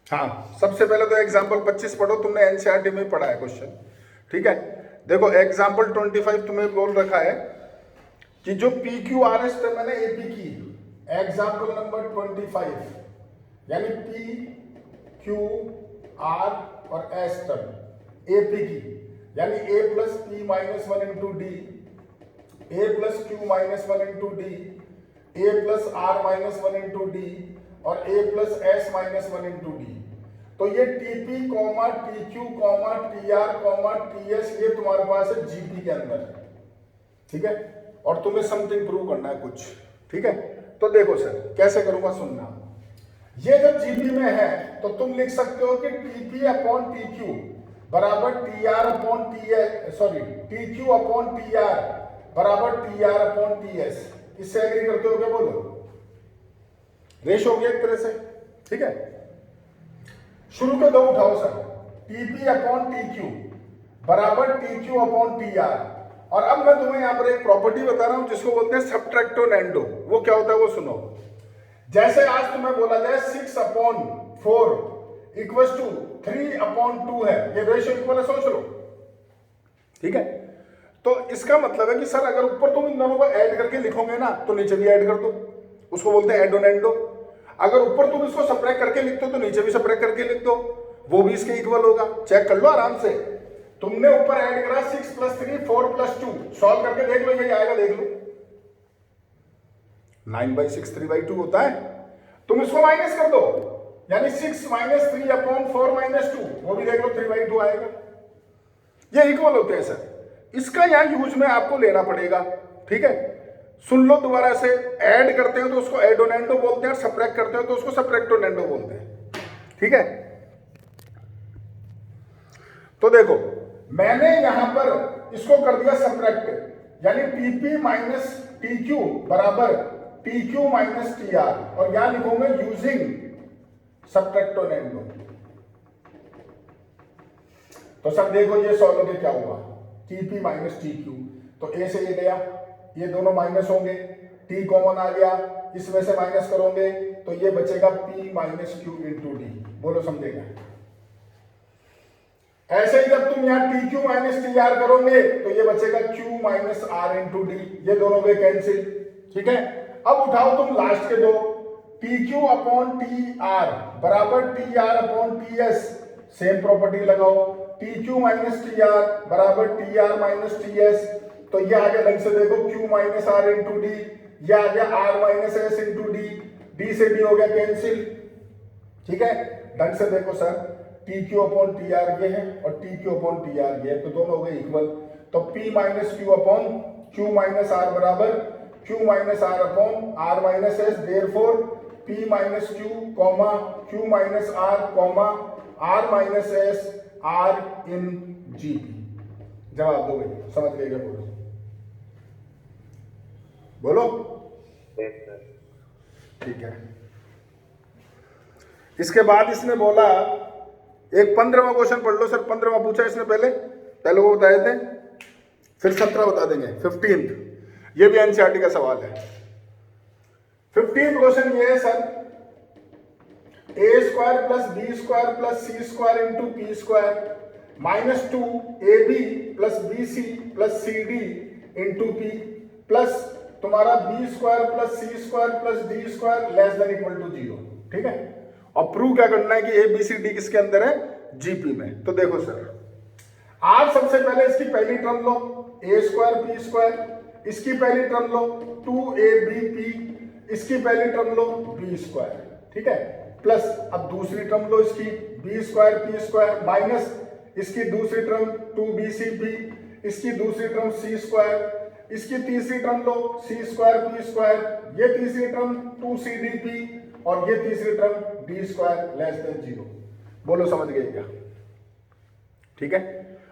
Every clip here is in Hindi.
हाँ, सबसे पहले तो एग्जाम्पल 25 पढ़ो, तुमने एनसीईआरटी में पढ़ा है क्वेश्चन। ठीक है, देखो एग्जाम्पल 25 तुम्हें बोल रखा है कि जो P Q R S term है ना एपी की, एग्जाम्पल नंबर 25 यानी पी क्यू आर और एस टर्म एपी की, यानी A plus P minus one into D, A plus Q minus one into D, A plus R minus one into D और A plus S minus one into D. तो ये T P comma T Q comma T R comma T S ये तुम्हारे पास है जीपी के अंदर। ठीक है, और तुम्हें समथिंग प्रूव करना है कुछ। ठीक है, तो देखो सर कैसे करूंगा सुनना। ये जब जीपी में है तो तुम लिख सकते हो कि टीपी अपॉन टी क्यू बराबर T R upon T S, sorry T Q upon T R बराबर T R upon T S. इससे एग्री करते हो क्या? बोलो, रेश हो गया एक तरह से। ठीक है, शुरू के दो उठाओ sir, T P upon T Q बराबर T Q upon T R. और अब मैं तुम्हें यहां पर एक प्रॉपर्टी बता रहा हूं जिसको बोलते हैं सबट्रैक्टोनेंडो। वो क्या होता है वो सुनो। जैसे आज तुम्हें बोला जाए 6 अपॉन 4 इक्वल टू 3 अपॉन 2 है, ये रेशियो इक्वल है, सोच लो। ठीक है, तो इसका मतलब है कि सर अगर ऊपर तुम इन दोनों को ऐड करके लिखोगे ना तो नीचे भी ऐड कर दो, उसको बोलते हैं एडोनेंडो। अगर ऊपर तुम इसको सब्ट्रैक्ट करके लिखते हो तो नीचे भी सब्ट्रैक्ट करके लिख दो, वो भी इसके इक्वल होगा। चेक कर लो आराम से। तुमने ऊपर ऐड करा 6 प्लस 3 4 प्लस 2, सॉल्व करके देख लो यही आएगा, देख लो 9/6 3/2 होता है। तुम इसको माइनस कर दो, यानी 6 माइनस 3 अपॉन 4 माइनस 2, वो भी देख लो 3/2 आएगा। ये इक्वल होते हैं सर। इसका यहां यूज में आपको लेना पड़ेगा। ठीक है, सुन लो दोबारा से। ऐड करते हो तो उसको एडोनेंडो बोलते हैं, और सब्ट्रैक्ट करते हो तो उसको सब्ट्रैक्टोनेंडो बोलते हैं। ठीक है, तो देखो मैंने यहां पर इसको कर दिया सब्ट्रैक्ट, यानी टीपी माइनस टी क्यू बराबर T Q minus T R, और यहां लिखूंगा यूजिंग सब्ट्रैक्टोनेंडो। तो सर देखो ये सॉल्व होके क्या हुआ, टीपी माइनस टी क्यू, तो ए से ये गया, ये दोनों माइनस होंगे, टी कॉमन आ गया, इसमें से माइनस करोगे तो ये बचेगा P minus Q into D. बोलो समझेगा? ऐसे ही जब तुम यहां T Q minus T R करोगे तो ये बचेगा Q minus R into D, ये दोनों के कैंसिल। ठीक है, अब उठाओ तुम लास्ट के दो, T Q upon T R बराबर T R upon T S, same property लगाओ, T Q minus T R बराबर T R minus T S. तो ये आ गया ढंग से देखो Q minus R into D, ये आ गया R minus S into D, D से डी हो गया कैंसिल। ठीक है, ढंग से देखो sir, T Q upon T R ये है और T Q upon T R ये है, तो दोनों हो गए इक्वल। तो P minus Q upon Q minus R बराबर Q minus R upon R minus S, therefore P minus Q comma Q minus R comma R minus S are in G P. जवाब दो भाई, समझ गए क्या? बोलो बोलो। ठीक है, इसके बाद इसने बोला एक 15वां क्वेश्चन पढ़ लो सर। 15वां पूछा इसने पहले वो बताए थे, फिर 17 बता देंगे। 15th ये भी एनसीईआरटी का सवाल है। 15th क्वेश्चन ये है sir, A square plus B square plus C square into P square minus 2 A B plus B C plus C D into P plus तुम्हारा B square plus C square plus D square less than equal to 0। ठीक है, और प्रूव क्या करना है कि ए बी सी डी किसके अंदर है? जीपी में। तो देखो सर, आप सबसे पहले इसकी पहली टर्म लो, ए स्क्वायर पी स्क्वायर, इसकी पहली टर्म लो 2ab p, इसकी पहली टर्म लो बी स्क्वायर। ठीक है, प्लस अब दूसरी टर्म लो इसकी B square P square minus इसकी दूसरी टर्म 2bcp, इसकी दूसरी टर्म सी स्क्वायर, इसकी तीसरी टर्म लो सी स्क्वायर पी स्क्वायर, ये तीसरी टर्म 2cdp और ये तीसरी term D square less then 0। बोलो समझ गए क्या? ठीक है,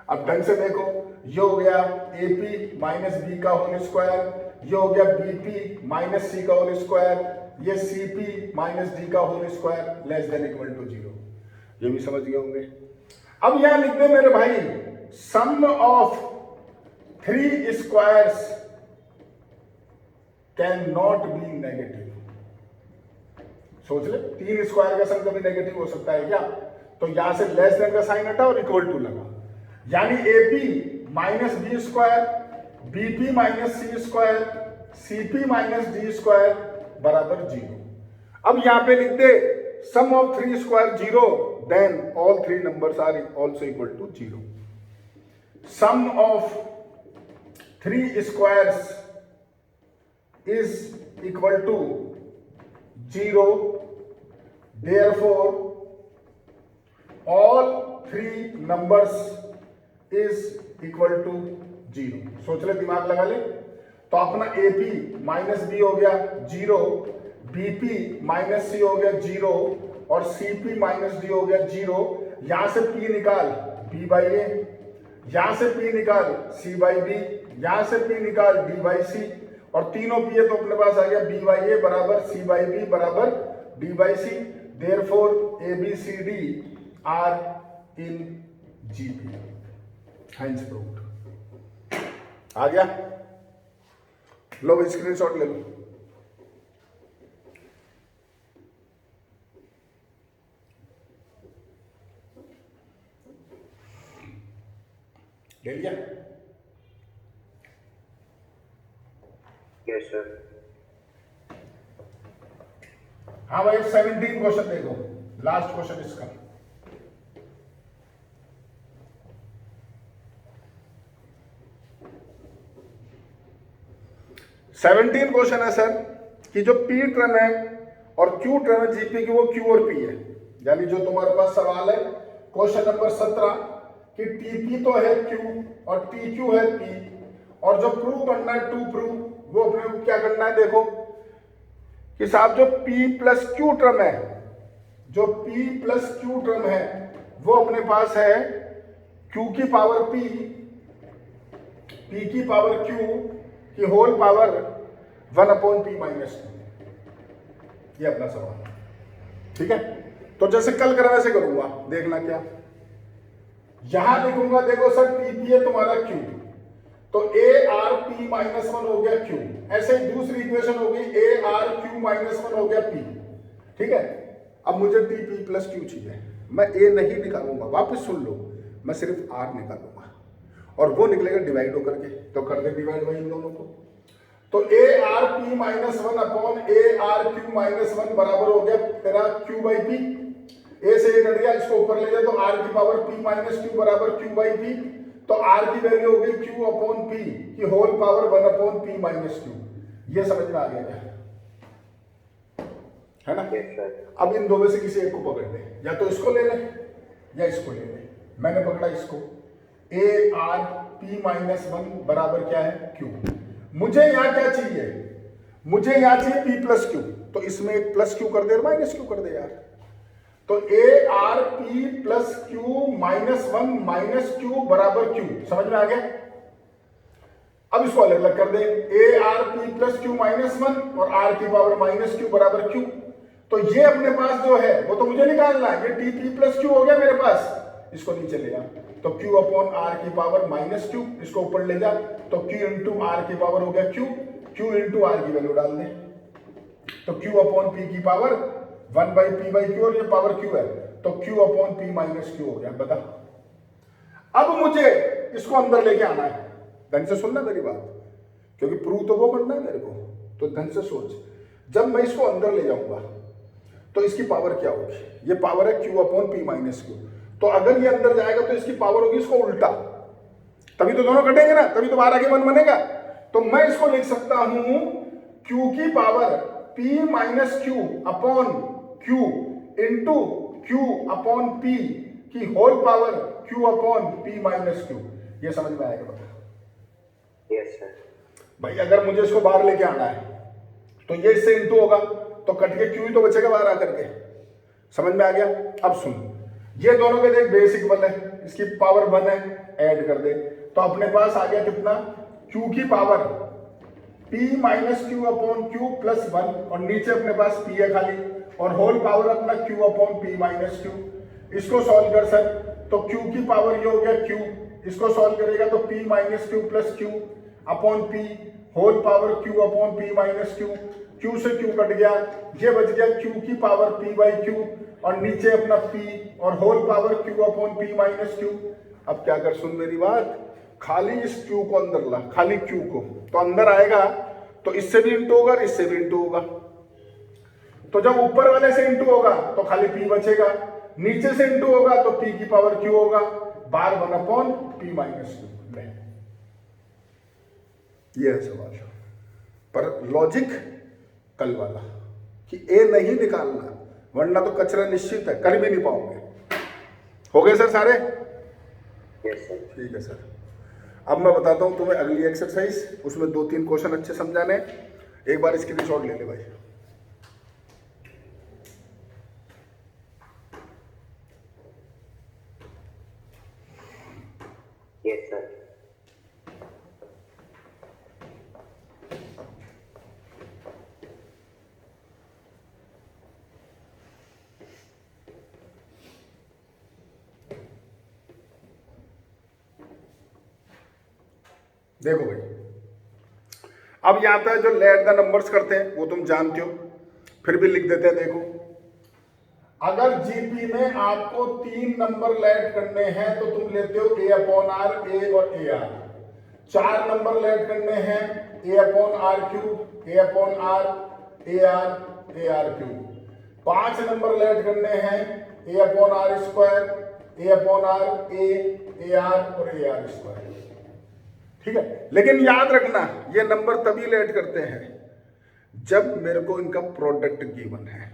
अब ढंग से देखो, ये हो गया AP माइनस बी का होल स्क्वायर, ये हो गया BP माइनस सी का होल स्क्वायर, ये CP माइनस डी का whole square less than equal to 0। ये भी समझ गए होंगे। अब यहां लिख दे मेरे भाई, sum of 3 squares can not be negative. सोच ले, 3 स्क्वायर का सम कभी नेगेटिव हो सकता है क्या? तो यहां से लेस देन का साइन हटा और इक्वल टू लगा, यानी AP minus B square, BP minus C square, CP minus D square बराबर 0। अब यहां पे लिख दे sum of 3 square 0, then all 3 numbers are also equal to 0। Sum of 3 squares is equal to 0, therefore all 3 numbers is equal to 0। सोच ले, दिमाग लगा ले। तो अपना AP माइनस बी हो गया 0, BP माइनस सी हो गया 0 और CP माइनस डी हो गया 0। यहां से P निकाल B बाई A, यहां से P निकाल C बाई B, यहां से P निकाल D बाई C, और तीनों P है तो अपने पास आ गया B बाई A बराबर C बाई B बराबर D by C। Therefore ABCD are in GP, hence proved। आ गया? लो भाई स्क्रीनशॉट ले लो। ले लिया? Yes sir. हाँ भाई 17 क्वेश्चन देखो, लास्ट क्वेश्चन इसका। सेवनटीन क्वेश्चन है सर कि जो P टर्म है और Q टर्म है जीपी की, वो Q और P है। यानी जो तुम्हारे पास सवाल है क्वेश्चन नंबर 17 कि TP तो है Q और TQ है P, और जो प्रूव करना है टू प्रूव, वो अपने को क्या करना है, देखो कि साहब जो P प्लस Q टर्म है, जो P प्लस Q टर्म है वो अपने पास है Q की पावर P, P की पावर Q की होल पावर 1/P माइनस 2। ये अपना सवाल, ठीक है। तो जैसे कल करा वैसे करूंगा, देखना क्या यहां लिखूंगा। देखो सर TP है तुम्हारा Q, तो ARP माइनस 1 हो गया Q। ऐसे ही दूसरी इक्वेशन हो गई ARQ माइनस 1 हो गया P, ठीक है। अब मुझे TP प्लस Q चाहिए, मैं A नहीं निकालूंगा, वापस सुन लो, मैं सिर्फ R निकालूंगा और वो निकलेगा डिवाइड होकर के। तो कर दे डिवाइड भाई इन दोनों को। तो ARP minus 1 upon ARQ minus 1 बराबर हो गया तेरा Q बाई P। A से ये कट गया, इसको ऊपर ले जाए तो R की पावर P माइनस Q बराबर Q बाई P। तो R की वैल्यू हो गई Q अपॉन P की whole power 1/P minus Q। ये समझ में आ गया क्या, है ना? अब इन दो में से किसी एक को पकड़ ले, या तो इसको ले ले या इसको ले ले। मैंने पकड़ा इसको, ARP माइनस 1 बराबर क्या है Q। मुझे यहां क्या चाहिए, मुझे यहां चाहिए P प्लस Q, तो इसमें एक प्लस Q कर दे और माइनस Q कर दे यार। तो ARP plus Q minus 1 minus Q बराबर Q, समझ में आ गया? अब इसको अलग अलग कर दे, ARP प्लस Q माइनस 1 और R की पावर माइनस Q बराबर Q। तो ये अपने पास जो है वो तो मुझे निकालना है, ये TP प्लस Q हो गया मेरे पास, इसको नीचे ले जा तो Q अपॉन R की पावर माइनस Q, इसको ऊपर ले जा तो Q इंटू R की पावर हो गया Q, Q इंटू R की वैल्यू डाल दे तो Q अपॉन P की पावर 1/P बाई Q, और ये पावर Q है तो Q upon P minus Q हो गया। बता, अब मुझे इसको अंदर लेके आना है। ढंग से सुनना मेरी बात, क्योंकि प्रूव तो वो करना है मेरे को, तो ढंग से सोच। जब मैं इसको अंदर ले जाऊंगा तो इसकी पावर क्या होगी, ये पावर है Q upon P minus Q। तो अगर ये अंदर जाएगा तो इसकी पावर होगी इसको उल्टा, तभी तो दोनों कटेंगे ना, तभी तो बाहर आगे 1 बनेगा। तो मैं इसको लिख सकता हूं Q की power P minus Q upon Q into Q upon P की whole power Q upon P minus Q। ये समझ में आएगा? बता। Yes sir. भाई अगर मुझे इसको बाहर लेके आना है तो ये इससे इंटू होगा तो कट के Q ही तो बचेगा बाहर आकर के। समझ में आ गया? अब सुन, ये दोनों के देख बेस इक्वल है, इसकी पावर 1 है, ऐड कर दे तो अपने पास आ गया कितना, Q की power P minus Q upon Q plus 1, और नीचे अपने पास P है खाली, और होल पावर अपना Q upon P minus Q। इसको सॉल्व कर सर तो Q की पावर ये हो गया Q, इसको सॉल्व करेगा तो P minus Q plus Q upon P whole power Q upon P minus Q। Q से Q कट गया, ये बच गया Q की पावर P बाई Q और नीचे अपना P और whole power Q upon P minus Q। अब क्या कर, सुन मेरी बात, खाली इस Q को अंदर ला, खाली Q को, तो अंदर आएगा तो इससे भी इंटू होगा, इससे भी इंटू होगा। तो जब ऊपर वाले से इंटू होगा तो खाली P बचेगा, नीचे से इंटू होगा तो P की पावर Q होगा, बार 1 अपॉन P माइनस Q। ये है सवाल, पर लॉजिक कल वाला कि ए नहीं निकालना, वरना तो कचरा निश्चित है, कर भी नहीं पाओगे। हो गए सर सारे? Yes sir. ठीक है सर। अब मैं बताता हूं तुम्हें अगली एक्सरसाइज, उसमें 2-3 क्वेश्चन अच्छे समझाने, एक बार स्क्रीनशॉट ले ले भाई। Yes sir. देखो भाई, अब यहां पे जो लेट द नंबर्स करते हैं वो तुम जानते हो, फिर भी लिख देते हैं। देखो, अगर जीपी में आपको 3 नंबर लेट करने हैं तो तुम लेते हो ए अपॉन आर, ए और ए आर। 4 नंबर लेट करने हैं, A upon R cube, A upon R, A R cube. 5 number लेट करने हैं, A upon R square, A upon R, A R और ए आर स्क्वायर। ठीक है, लेकिन याद रखना ये नंबर तभी लेट करते हैं जब मेरे को इनका प्रोडक्ट गिवन है।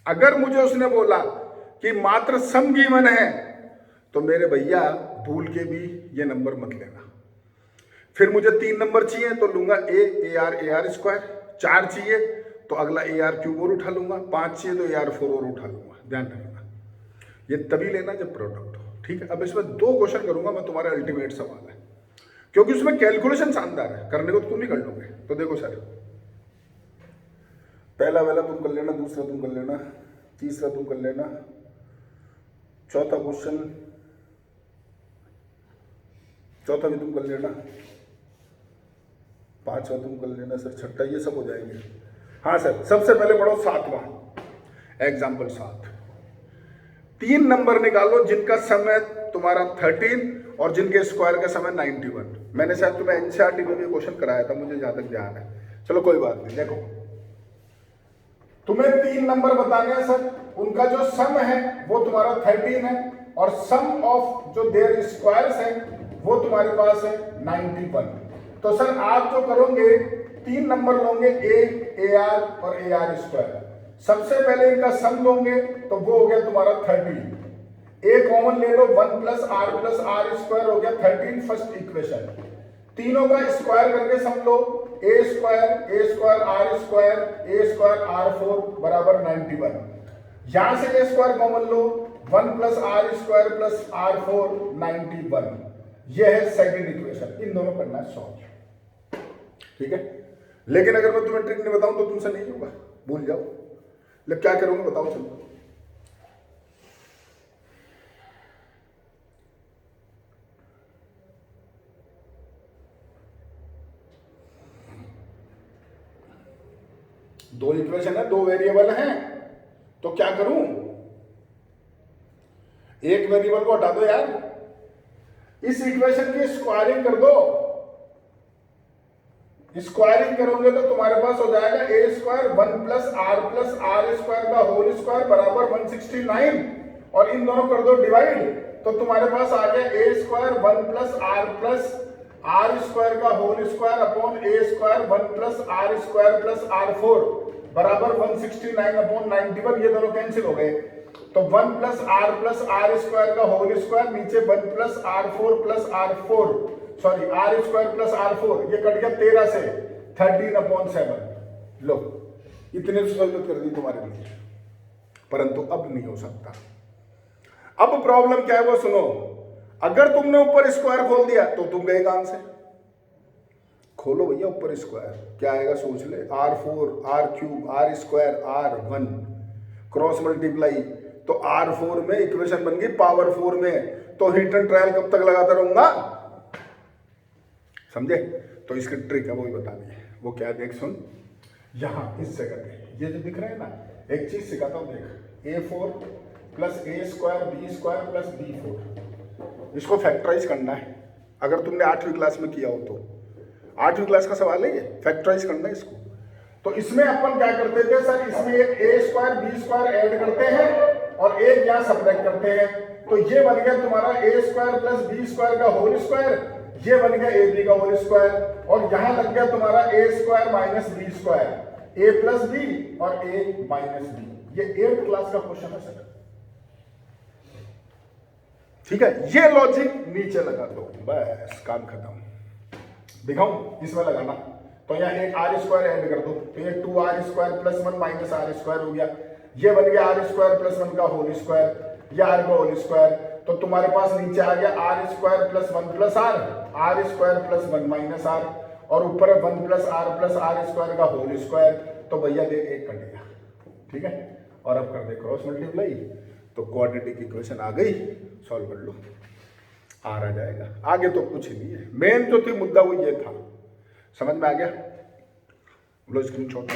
अगर मुझे उसने बोला कि मात्र सम गिवन है तो मेरे भैया भूल के भी ये नंबर मत लेना। फिर मुझे 3 नंबर चाहिए तो लूंगा ए आर स्क्वायर, 4 चाहिए तो अगला ए आर क्यूब और उठा लूंगा, 5 चाहिए तो ए आर 4 और उठा लूंगा। ध्यान रखना, ये तभी लेना जब प्रोडक्ट हो। ठीक है, अब इसमें 2 क्वेश्चन करूंगा मैं, तुम्हारा अल्टीमेट सवाल है, क्योंकि उसमें कैलकुलेशन शानदार है, करने को तो तुम ही कर लोगे। तो देखो सर, पहला वाला तुम कर लेना, दूसरा तुम कर लेना, तीसरा तुम कर लेना, चौथा क्वेश्चन, चौथा भी तुम कर लेना, पांचवा तुम कर लेना सर, छठा, ये सब हो जाएंगे। हाँ सर, सबसे पहले पढ़ो 7वां एग्जाम्पल 7। 3 नंबर निकालो जिनका समय तुम्हारा 13 और जिनके स्क्वायर का समय 91। मैंने शायद तुम्हें एनसीईआरटी में भी क्वेश्चन कराया था, मुझे जहां तक ध्यान है। चलो कोई बात नहीं। देखो, तुम्हें 3 नंबर बताने हैं सर, उनका जो सम है वो तुम्हारा 13 है और सम ऑफ जो देयर स्क्वायर्स है वो तुम्हारे पास है 91। तो सर आप जो करोगे 3 नंबर लोगे ए आर और ए आर स्क्वायर। सबसे पहले इनका सम लोगे तो वो हो गया तुम्हारा 30। ए कॉमन ले लो, 1 प्लस आर स्क्वायर हो गया 13, फर्स्ट इक्वेशन। तीनों का स्क्वायर करके सम लो, ए स्क्वायर आर 4 बराबर 91। यहां से ए स्क्वायर कॉमन लो, 1 plus R square plus R 4 91। यह है सेकंड इक्वेशन। इन दोनों करना है सॉल्व। ठीक है, लेकिन अगर मैं तुम्हें ट्रिक नहीं बताऊं तो तुमसे नहीं होगा, भूल जाओ। लेकिन क्या करूंगा बताओ, चलो। दो इक्वेशन है, 2 वेरिएबल हैं, तो क्या करूं? एक वेरिएबल को हटा दो यार, इस इक्वेशन की स्क्वायरिंग कर दो। स्क्वायरिंग करोगे तो तुम्हारे पास हो जाएगा ए स्क्वायर 1 प्लस आर स्क्वायर का होल स्क्वायर बराबर 169 और इन दोनों कर दो डिवाइड, तो तुम्हारे पास आ गया A square 1 plus R square का whole square upon A square 1 plus R 4 बराबर 169 अपॉन 91। ये दोनों कैंसिल हो गए, तो 1 प्लस आर स्क्वायर का होल स्क्वायर, नीचे 1 plus R square plus R 4, ये कट गया 13 से 13 अपॉन 7। लो, इतनी सहूलियत कर दी तुम्हारे लिए, परंतु अब नहीं हो सकता। अब प्रॉब्लम क्या है वो सुनो। अगर तुमने ऊपर स्क्वायर खोल दिया तो तुम गए काम से। खोलो भैया ऊपर स्क्वायर, क्या आएगा सोच ले। R4 R cube R square R1 cross multiply, तो R4 में इक्वेशन बन गई पावर 4 में, तो हिट एंड ट्रायल कब तक लगाता रहूंगा, समझे? तो इसकी ट्रिक है वो ही बतानी है। वो क्या, देख सुन। यहाँ इस जगह पे ये जो दिख रहा है ना, एक चीज सिखाता हूँ देख, a4 plus A square B square plus b4, इसको फैक्टराइज करना है। अगर तुमने 8वीं क्लास में किया हो तो 8वीं क्लास का सवाल है ये, फैक्टराइज करना है इसको। तो इसमें अपन क्या करते थे सर, इसमें एक ए स्क्वायर बी स्क्वायर ऐड करते हैं और एक यहाँ सब्ट्रैक्ट करते हैं, तो ये बन गया तुम्हारा ए स्क्वायर प्लस बी स्क्वायर का होल स्क्वायर, ये बन गया ए बी का होल स्क्वायर, और यहाँ लग गया तुम्हारा ए स्क्वायर माइनस बी स्क्वायर, ए प्लस बी और ए माइनस बी। ये 8th क्लास का क्वेश्चन है सर, ठीक है। ये लॉजिक नीचे लगा दो, बस काम खत्म। दिखाऊं इसमें लगाना, तो यहाँ एक आर स्क्वायर ऐड कर दो, तो ये 2r square plus 1 minus R square हो गया, ये बन गया आर स्क्वायर प्लस 1 का होल स्क्वायर, ये आर का होल स्क्वायर, तो तुम्हारे पास नीचे आ गया R square plus 1 plus R square plus 1 minus R, और ऊपर 1 प्लस आर स्क्वायर का होल स्क्वायर, तो भैया देख एक कट गया, ठीक है। और अब कर दे क्रॉस मल्टीप्लाई, तो क्वाड्रेटिक इक्वेशन आ गई, सॉल्व कर लो, आर आ जाएगा। आगे तो कुछ नहीं है, मेन जो थी मुद्दा वो ये था, समझ में आ गया? लो स्क्रीन शॉट।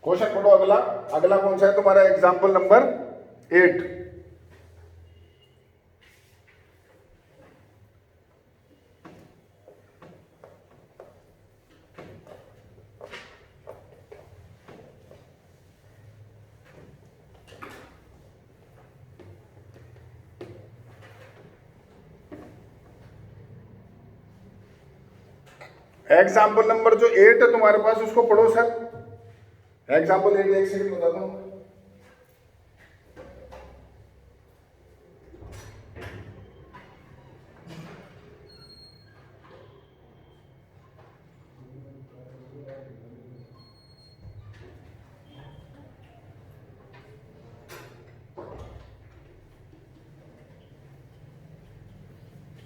क्वेश्चन पढ़ो अगला। अगला कौन सा है तुम्हारा? Example number 8। एग्जाम्पल नंबर जो 8 है तुम्हारे पास, उसको पढ़ो सर। एग्जाम्पल 8 एक सेकंड बताता हूं।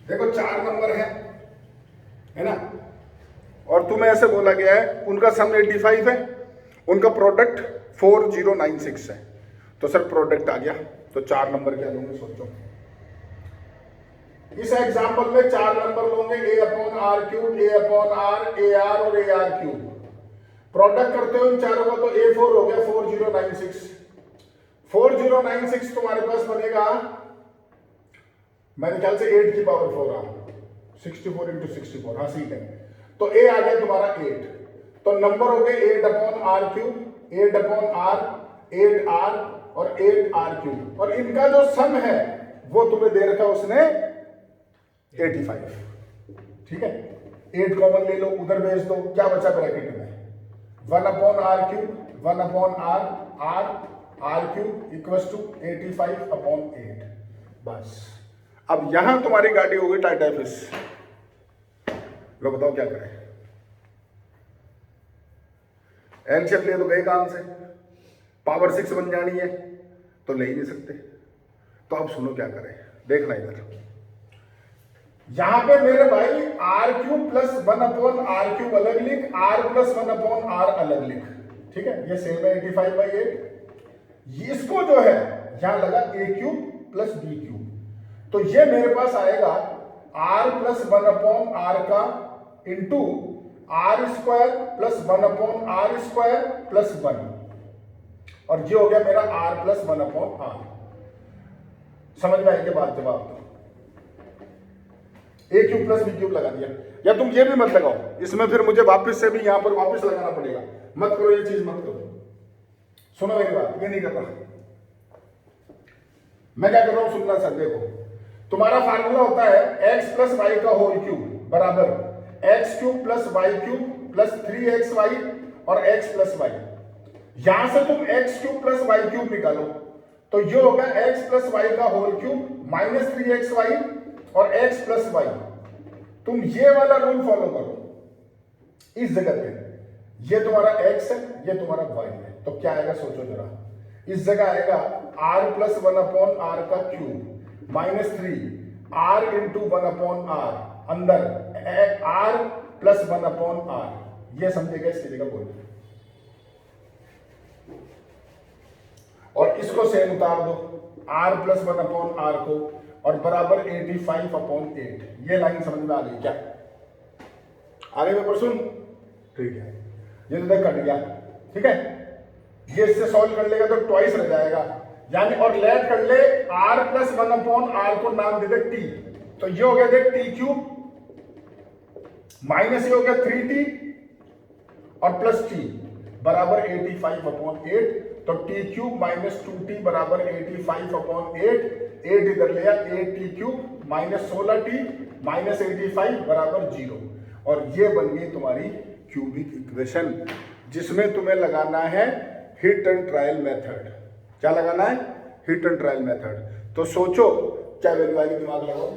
देखो 4 नंबर है ना, और तुम्हें ऐसे बोला गया है उनका सम 85 है, उनका प्रोडक्ट 4096 है, तो सर प्रोडक्ट आ गया, तो 4 नंबर क्या लूंगे सोचो। इस एग्जांपल में 4 नंबर लोगे, a upon R cube, a upon R, A R और ए आर क्यूब। प्रोडक्ट करते हो इन चारों का, तो a4 हो गया 4096। 4096 तुम्हारे पास बनेगा मेरे ख्याल से 8 की पावर 4 आ 64 इंटू 64, हाँ सीट है, तो a आ गया तुम्हारा 8, तो नंबर हो गए 8 upon R cube, 8 upon R, 8 R और 8 आर क्यूब, और इनका जो सम है वो तुम्हें दे रखा उसने 85, ठीक है। 8 कॉमन ले लो, उधर भेज दो, क्या बचा ब्रैकेट में? 1 upon R cube, 1 upon R cube equals to 85 upon 8, बस। अब यहां तुम्हारी गाड़ी हो गई टाटा फिश। लो बताओ क्या करें? एलसीएम ले तो गए काम से, पावर 6 बन जानी है तो ले ही नहीं सकते, तो अब सुनो क्या करें, देखना इधर। यहां पे मेरे भाई R cube plus 1 upon R cube अलग लिख, आर प्लस 1 अपॉन आर अलग लिख, ठीक है। ये सेम है 85/8। इसको जो है यहां लगा A cube plus B cube, तो ये मेरे पास आएगा आर प्लस 1 अपॉन आर का into R square plus 1 upon R square plus 1, और ये हो गया मेरा आर प्लस 1 अपॉन आर। समझ में आने के बाद जवाब दो। ए क्यूब प्लस बी क्यूब लगा दिया, या तुम ये भी मत लगाओ, इसमें फिर मुझे वापस से भी यहां पर वापस लगाना पड़ेगा, मत करो ये चीज, मत करो। सुनो मेरी बात, ये नहीं कर रहा मैं, क्या कर रहा हूं सुनना सर। देखो तुम्हारा फार्मूला होता है x प्लस वाई का होल क्यूब बराबर X cube plus Y cube plus 3xy और x प्लस वाई। यहां से तुम x cube plus Y cube निकालो, तो ये होगा x प्लस वाई का होल क्यूब माइनस 3xy और x प्लस वाई। तुम ये वाला रूल फॉलो करो इस जगह पे, ये तुम्हारा x है, ये तुम्हारा y है, तो क्या आएगा सोचो जरा। इस जगह आएगा r प्लस 1 अपॉन आर का cube minus 3 r into 1 upon R, अंदर r प्लस 1 अपॉन आर, ये समझेगा इसकी जगह बोल, और इसको सेम उतार दो, r प्लस 1 अपॉन आर को, और बराबर 85/8। ये लाइन समझ में आ गई क्या? आगे पेपर सुन, ठीक है, ये तो देख कट गया, ठीक है। ये इससे सॉल्व कर लेगा तो ट्वाइस रह जाएगा, यानी और लेट कर ले r+1/r को नाम दे दे t, तो ये हो गया देख t³ माइनस ये हो गया 3t और प्लस t बराबर 85/8, तो t³ माइनस 2t बराबर 85/8, 8 इधर ले आ, 8t³ माइनस 16t माइनस 85 बराबर 0, और ये बन गई तुम्हारी क्यूबिक इक्वेशन, जिसमें तुम्हें लगाना है हिट एंड ट्रायल मेथड। क्या लगाना है? Hit and trial method. तो सोचो क्या वैल्यू आएगी, दिमाग लगाओ।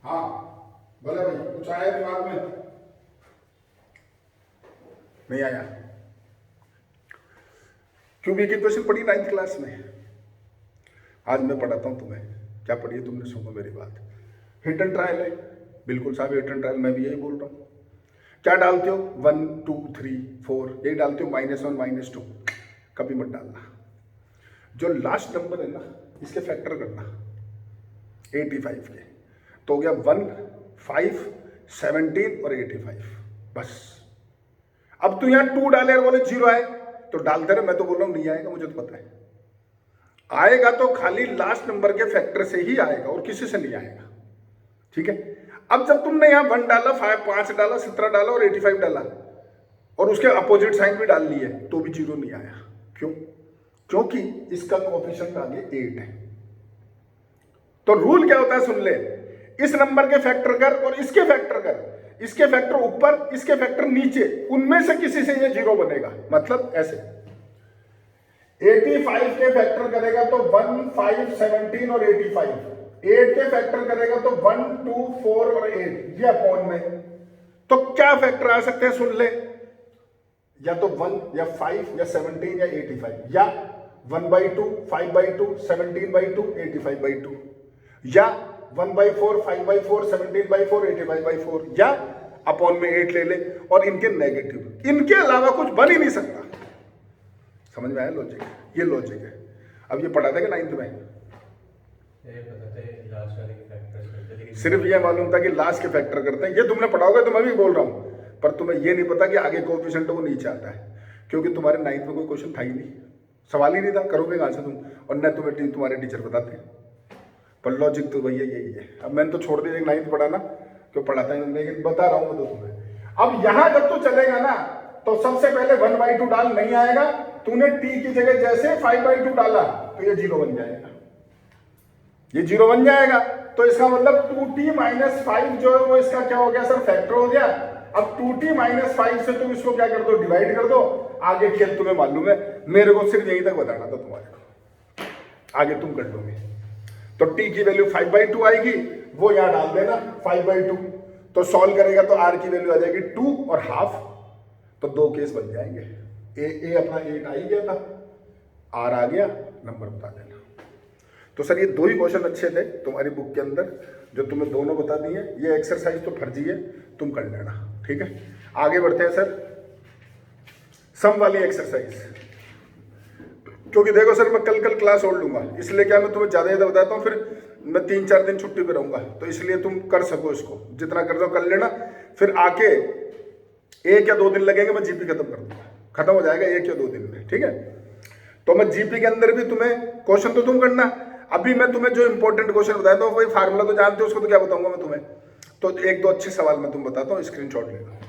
हाँ बोले भाई, कुछ आया दिमाग में? नहीं आया? क्यूबिक इक्वेशन पढ़ी 9th क्लास में? आज मैं पढ़ाता हूं तुम्हें। क्या पढ़ी है तुमने? सुनो मेरी बात। हिट एंड ट्रायल है, बिल्कुल साहब, हिट एंड ट्रायल। मैं भी यही बोल रहा हूं। क्या डालते हो? 1 2 3 4 यही डालते हो, -1 -2 कभी मत डालना। जो लास्ट नंबर है ना, इसके फैक्टर करना 85 के, तो हो गया 1 5 17 और 85, बस। अब तू यहां 2 डाले और बोले 0 आए तो डालते रहे, मैं तो बोल रहा हूं नहीं आएगा, मुझे तो पता है। आएगा तो खाली लास्ट नंबर के फैक्टर से ही आएगा और किसी से नहीं आएगा, ठीक है। अब जब तुमने यहां 1 डाला, 5 डाला, 17 डाला और 85 डाला और उसके अपोजिट साइन भी डाल लिए, तो भी 0 नहीं आया। क्यों? क्योंकि इसका कोएफिशिएंट आगे 8 है। तो रूल क्या होता है सुन ले, इस नंबर के फैक्टर कर और इसके फैक्टर कर, इसके फैक्टर ऊपर, इसके फैक्टर नीचे, उनमें से किसी से ये 0 बनेगा। मतलब ऐसे 85 के फैक्टर करेगा तो 1 5 17 और 85, 8 के फैक्टर करेगा तो 1 2 4 और 8, ये अपॉन में। तो क्या फैक्टर आ सकते हैं सुन ले, या तो 1 या 5 या 17 या 85, या 1/2 5/2 17/2 85/2, या 1/4 5/4 17/4 85/4, या अपॉन में 8 ले ले, और इनके नेगेटिव। इनके अलावा कुछ बन ही नहीं सकता। समझ में आया लॉजिक? ये लॉजिक है। अब ये पढ़ा था कि 9th में? सिर्फ ये मालूम था कि लास्ट के फैक्टर करते हैं, ये तुमने पढ़ा होगा, तो मैं भी बोल रहा हूं, पर तुम्हें ये नहीं पता कि आगे कोएफिशिएंट वो नीचे आता है, क्योंकि तुम्हारे 9th में कोई क्वेश्चन था ही नहीं, सवाल ही नहीं था, करोगे कहां से तुम, और न तुम्हें तुम्हारे टीचर बताते। पर लॉजिक तो भैया यही है। अब मैंने तो छोड़ दिया 9th पढ़ाना, क्यों पढ़ाता है, लेकिन बता रहा हूं तो तुम्हें। अब यहां जब तू चलेगा ना, तो सबसे पहले 1/2 डाल, नहीं आएगा। तूने t की जगह जैसे 5/2 डाला तो ये 0 बन जाएगा, ये 0 बन जाएगा। तो इसका मतलब 2t - 5 जो है वो इसका क्या हो गया सर, फैक्टर हो गया। अब 2t - 5 से तुम इसको क्या कर दो, डिवाइड कर दो। आगे खेल तुम्हें मालूम है, मेरे को सिर्फ यहीं तक बताना था तुम्हारे को, आगे तुम कर लोगे। तो t की वैल्यू 5/2 आएगी, वो यहां डाल देना 5/2, तो सॉल्व करेगा तो r की वैल्यू आ जाएगी 2 और हाफ, तो 2 केस बन जाएंगे। ए अपना 8 आ ही गया था, r आ गया, नंबर बता देना। तो सर ये 2 ही क्वेश्चन अच्छे थे तुम्हारी बुक के अंदर, जो तुम्हें दोनों बता दिए। ये एक्सरसाइज तो फर्जी है, तुम कर लेना, ठीक है। आगे बढ़ते हैं सर, सम वाली एक्सरसाइज। क्योंकि देखो सर, मैं कल क्लास और लूंगा, इसलिए क्या मैं तुम्हें ज़्यादा बताता हूँ, फिर मैं 3-4 दिन छुट्टी पे रहूंगा, तो इसलिए तुम कर सको इसको, जितना कर दो कर लेना। फिर आके 1 या 2 दिन लगेंगे, मैं जीपी खत्म कर दूंगा, खत्म हो जाएगा 1 या 2 दिन में, ठीक है। तो मैं जीपी के अंदर भी तुम्हें क्वेश्चन तो तुम करना। अभी मैं तुम्हें जो इंपॉर्टेंट क्वेश्चन बताया था, वही फार्मूला तो जानते हो, उसको तो क्या बताऊंगा मैं तुम्हें। तो 1-2 अच्छे सवाल मैं तुम बताता हूँ, स्क्रीनशॉट लेना।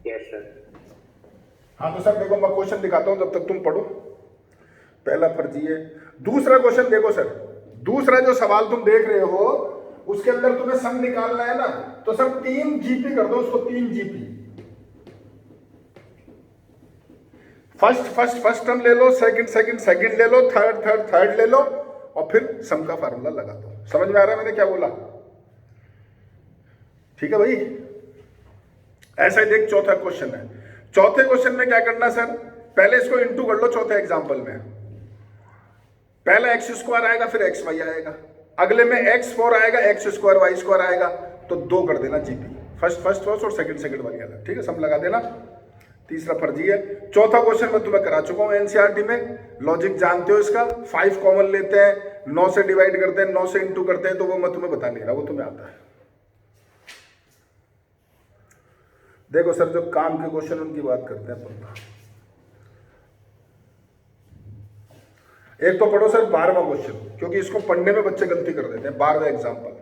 Yes, sir. हाँ तो सर देखो मैं क्वेश्चन दिखाता हूँ जब तक तुम पढ़ो। पहला फर्जी है। दूसरा क्वेश्चन देखो सर, दूसरा जो सवाल तुम देख रहे हो उसके अंदर तुम्हें सम निकालना है ना, तो सर 3 जीपी कर दो उसको, 3 जीपी। फर्स्ट टर्म ले लो, सेकंड ले लो, थर्ड ले लो, और फिर सम का फार्मूला लगा दो। समझ में आ रहा है मैंने क्या बोला? ठीक है भाई। ऐसा ही देख, चौथा क्वेश्चन है। चौथे क्वेश्चन में क्या करना सर, पहले इसको इंटू कर लो। चौथे एग्जांपल में पहला एक्स स्क्वायर आएगा, फिर एक्स वाई आएगा, अगले में एक्स 4 आएगा, एक्स स्क्वायर वाई स्क्वायर आएगा, तो 2 कर देना जीपी। फर्स्ट और सेकंड वाली अलग, ठीक है, सम लगा देना। तीसरा फर्जी है। चौथा क्वेश्चन मैं तुम्हें करा चुका हूं एनसीईआरटी में, लॉजिक जानते हो इसका। 5 कॉमन लेते हैं, 9 से डिवाइड करते हैं, 9 से इंटू करते हैं, तो वो मैं तुम्हें बता नहीं रहा, वो तुम्हें आता है। देखो सर जो काम के क्वेश्चन उनकी बात करते हैं अपन। एक तो पढ़ो सर 12वां क्वेश्चन, क्योंकि इसको पढ़ने में बच्चे गलती कर देते हैं। 12वां एग्जांपल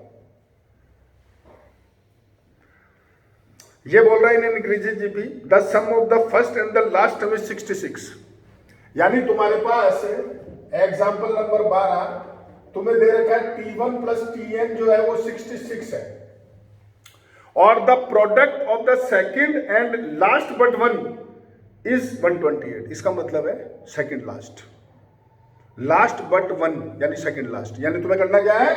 ये बोल रहा है in increase GP the sum of the first and the last term is 66। यानी तुम्हारे पास एग्जांपल नंबर 12 तुम्हें दे रखा है T1 प्लस Tn जो है वो 66 है, और the product of the second and last but one is 128। इसका मतलब है second last, last but one यानी सेकंड लास्ट। यानी तुम्हें करना क्या है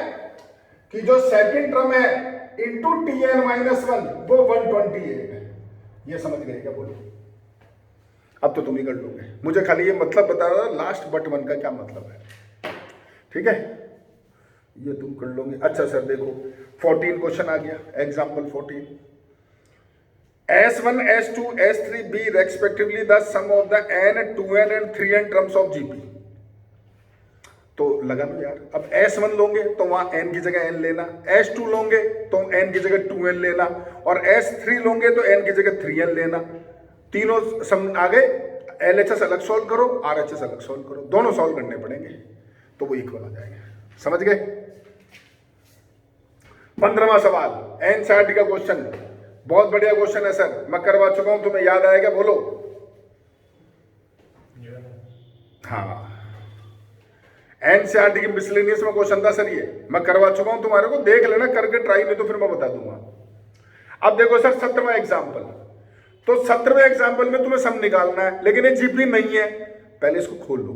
कि जो सेकंड टर्म है इंटू Tn माइनस 1 वो 128 है। ये समझ गए क्या? बोलो अब तो तुम ही कर लोगे, मुझे खाली ये मतलब बता रहा लास्ट बट वन का क्या मतलब है, ठीक है, ये तुम कर लोगे। अच्छा सर देखो 14 क्वेश्चन आ गया, example 14। S1 S2 S3 be respectively the sum of the n 2n and 3n terms of GP। तो लगा लो यार, अब S1 लोगे तो वहां n की जगह n लेना, S2 लोगे तो n की जगह 2n लेना, और S3 लोगे तो n की जगह 3n लेना। तीनों सम आ गए, LHS अलग सॉल्व करो, RHS अलग सॉल्व करो, दोनों सॉल्व करने पड़ेंगे तो वो इक्वल आ जाएंगे। समझ गए? 15वां सवाल एनसीईआरटी का क्वेश्चन, बहुत बढ़िया क्वेश्चन है सर, मैं करवा चुका हूं, तुम्हें याद आएगा? बोलो। हाँ एनसीईआरटी की मिसलेनियस में क्वेश्चन था सर, ये मैं करवा चुका हूं तुम्हारे को, देख लेना करके ट्राई, नहीं तो फिर मैं बता दूंगा। अब देखो सर 17वां एग्जाम्पल, तो 17वें एग्जाम्पल में तुम्हें सम निकालना है, लेकिन ये जीपी नहीं है। पहले इसको खोल लो,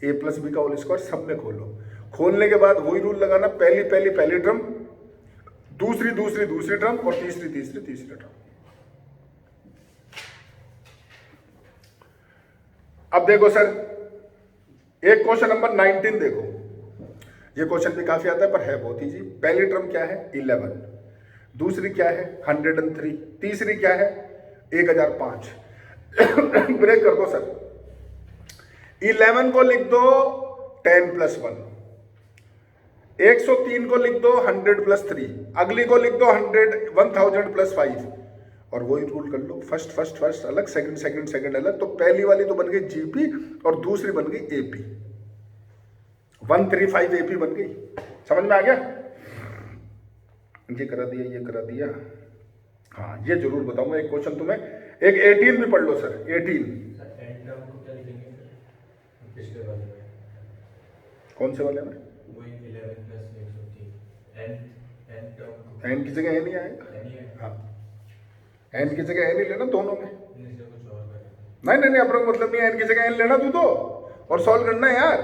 a प्लस बी का होल स्क्वायर सब में खोलो। खोलने के बाद वही रूल लगाना, पहली टर्म, दूसरी टर्म, और तीसरी टर्म। अब देखो सर एक क्वेश्चन नंबर 19 देखो, ये क्वेश्चन भी काफी आता है पर है बहुत इजी। पहली टर्म क्या है 11, दूसरी क्या है 103, तीसरी क्या है 1005। ब्रेक कर दो सर, 11 को लिख दो 10 प्लस 1, 103 को लिख दो 100 प्लस 3, अगली को लिख दो 1000 प्लस 5, और वही रूल कर लो, फर्स्ट अलग, सेकंड अलग। तो पहली वाली तो बन गई जीपी और दूसरी बन गई एपी, 135 एपी बन गई। समझ में आ गया? ये करा दिया। हाँ ये जरूर बताऊंगा एक क्वेश्चन तुम्हें, एक 18 भी पढ़ लो सर, 18 कौन से वाले में? एन की जगह एन ही आएगा। हाँ एन की जगह एन ही लेना दोनों में। नहीं अपना मतलब नहीं, एन की जगह एन लेना तू तो, और सॉल्व करना है यार।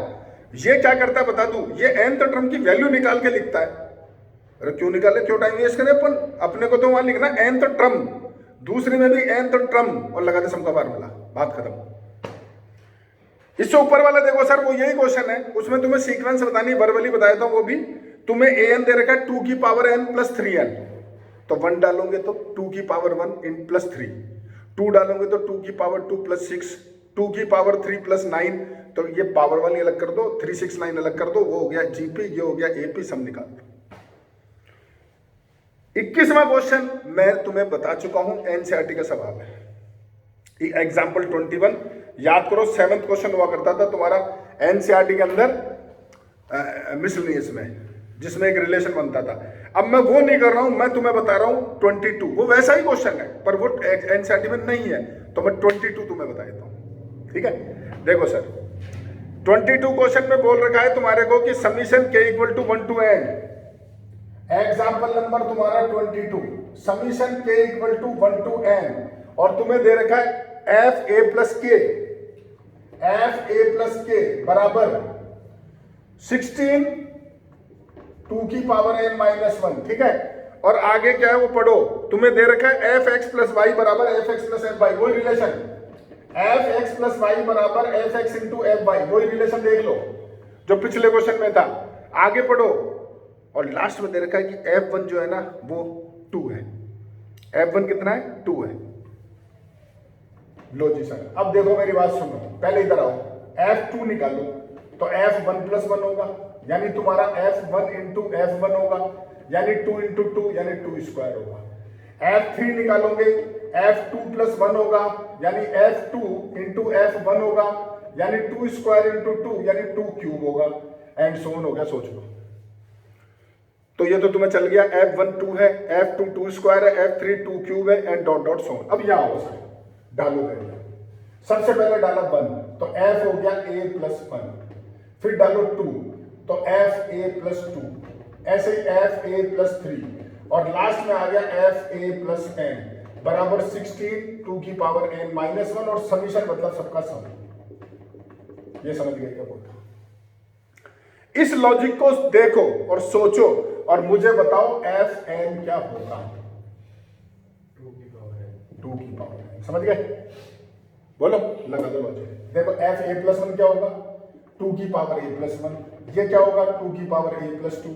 ये क्या करता है बता दूं, ये एन तो टर्म की वैल्यू निकाल के लिखता है। अरे क्यों निकाले, क्यों टाइम वेस्ट करें अपन, अपने को तो वहां लिखना एन तो टर्म, दूसरी में भी एन तो टर्म, और लगा दे सम का फार्मूला, बात खत्म। इससे ऊपर वाला देखो सर वो यही क्वेश्चन है, उसमें तुम्हें सीक्वेंस बतानी, वर्बली बताया था वो भी। तुम्हें an दे रखा है 2 की पावर n प्लस 3n, तो 1 डालोगे तो 2 की पावर 1 इन प्लस 3, 2 डालोगे तो 2 की पावर 2 प्लस 6, 2 की पावर 3 प्लस 9, तो ये पावर वाली अलग कर दो, 3 6 9 अलग कर दो, वो हो गया जीपी, ये हो गया एपी, सम निकाल दो। 21वां क्वेश्चन मैं तुम्हें बता चुका हूं, एनसीईआरटी का सवाल है, एग्जाम्पल 21 याद करो। 7th क्वेश्चन हुआ करता था तुम्हारा एनसीईआरटी के अंदर मिसलेनियस में, जिसमें एक रिलेशन बनता था। अब मैं वो नहीं कर रहा हूं, मैं तुम्हें बता रहा हूं 22, वो वैसा ही क्वेश्चन है पर वो एनसीईआरटी में नहीं है, तो मैं 22 तुम्हें बता देता हूं। ठीक है, देखो सर 22 क्वेश्चन में बोल रखा है तुम्हारे को कि summation k equal to 1 to n, example number तुम्हारा 22, summation k equal to 1 to n, और तुम्हें दे रखा है एफ ए प्लस के बराबर 16 2 की पावर n माइनस 1। ठीक है, और आगे क्या है वो पढ़ो, तुम्हें दे रखा है एफ एक्स प्लस वाई बराबर F X plus F Y, वही relation, F X plus Y बराबर F X into F Y, वही रिलेशन देख लो जो पिछले क्वेश्चन में था। आगे पढ़ो, और लास्ट में दे रखा है कि F1 जो है ना वो 2 है। F1 कितना है? 2 है। लो जी सर, अब देखो मेरी बात सुनो, पहले इधर आओ, F2 निकालो तो F1 प्लस 1 होगा, यानी तुम्हारा F1 इंटू F1 होगा, यानी 2 इंटू 2 यानी 2 स्क्वायर होगा। F3 निकालोगे F2 प्लस 1 होगा, यानी F2 इंटू F1 होगा, यानी 2 स्क्वायर इंटू 2 यानी 2 क्यूब होगा, एंड सो ऑन हो गया। सोच लो, तो ये तो तुम्हें चल गया, F1 2 है, F2 2 स्क्वायर है, F3 2 क्यूब है, and dot dot so on. अब यहाँ आओ सर, डालो गए, सबसे पहले डाला 1 तो F हो गया a प्लस 1, फिर डालो 2 तो F a प्लस 2, ऐसे F a प्लस 3, और लास्ट में आ गया F a प्लस n बराबर 16 2 की पावर n माइनस 1, और समीशन मतलब सबका सम। ये समझ गए क्या बोलता? इस लॉजिक को देखो और सोचो और मुझे बताओ एफ एन क्या होगा। 2 की पावर n, समझ गए? बोलो, लगा दो लॉजिक। देखो एफ ए प्लस 1 क्या होगा? 2 की पावर a प्लस 1, ये क्या होगा? 2 की पावर a प्लस 2,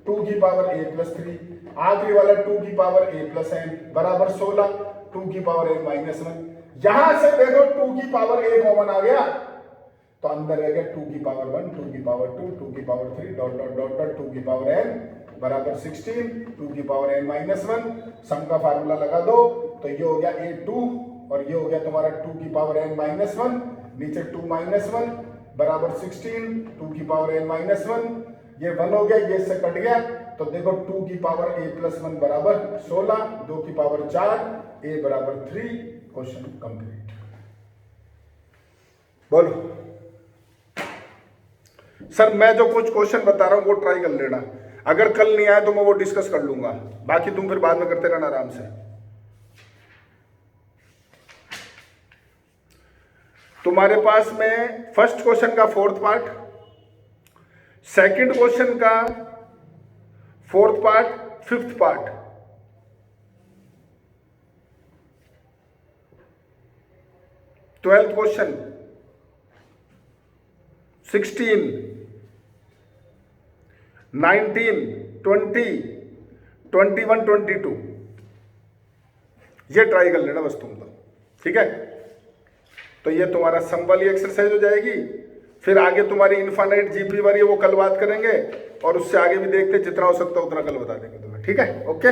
2 की पावर a प्लस 3, आखिरी वाला 2 की पावर a प्लस n बराबर 16 2 की पावर n माइनस 1। यहां से देखो 2 की पावर a कॉमन आ गया तो अंदर रह गया 2 की पावर 1, 2 की पावर 2, 2 की power 3 dot dot dot dot 2 की पावर n बराबर 16 2 की पावर n माइनस 1। सम का फार्मूला लगा दो तो ये हो गया a2 और ये हो गया तुम्हारा 2 की पावर n माइनस 1, नीचे 2 माइनस 1 बराबर 16 2 की पावर n माइनस 1, ये 1 हो गया, ये से कट गया, तो देखो 2 की पावर a प्लस 1 बराबर 16, 2 की पावर 4, a बराबर 3। Question complete. बोलो सर, मैं जो कुछ क्वेश्चन बता रहा हूं वो ट्राई कर लेना, अगर कल नहीं आया तो मैं वो डिस्कस कर लूंगा, बाकी तुम फिर बाद में करते रहना आराम से। तुम्हारे पास में फर्स्ट क्वेश्चन का 4th पार्ट, सेकंड क्वेश्चन का 4th part, 5th part, twelfth question, 16, 19, 20, 21, 22, ये ट्राई कर लेना बस तुम तो, ठीक है? तो ये तुम्हारा सम वाली एक्सरसाइज हो जाएगी। फिर आगे तुम्हारी इनफाइनाइट जीपी वाली है वो कल बात करेंगे, और उससे आगे भी देखते जितना हो सकता है उतना कल बता देंगे तुम्हें, ठीक है? ओके।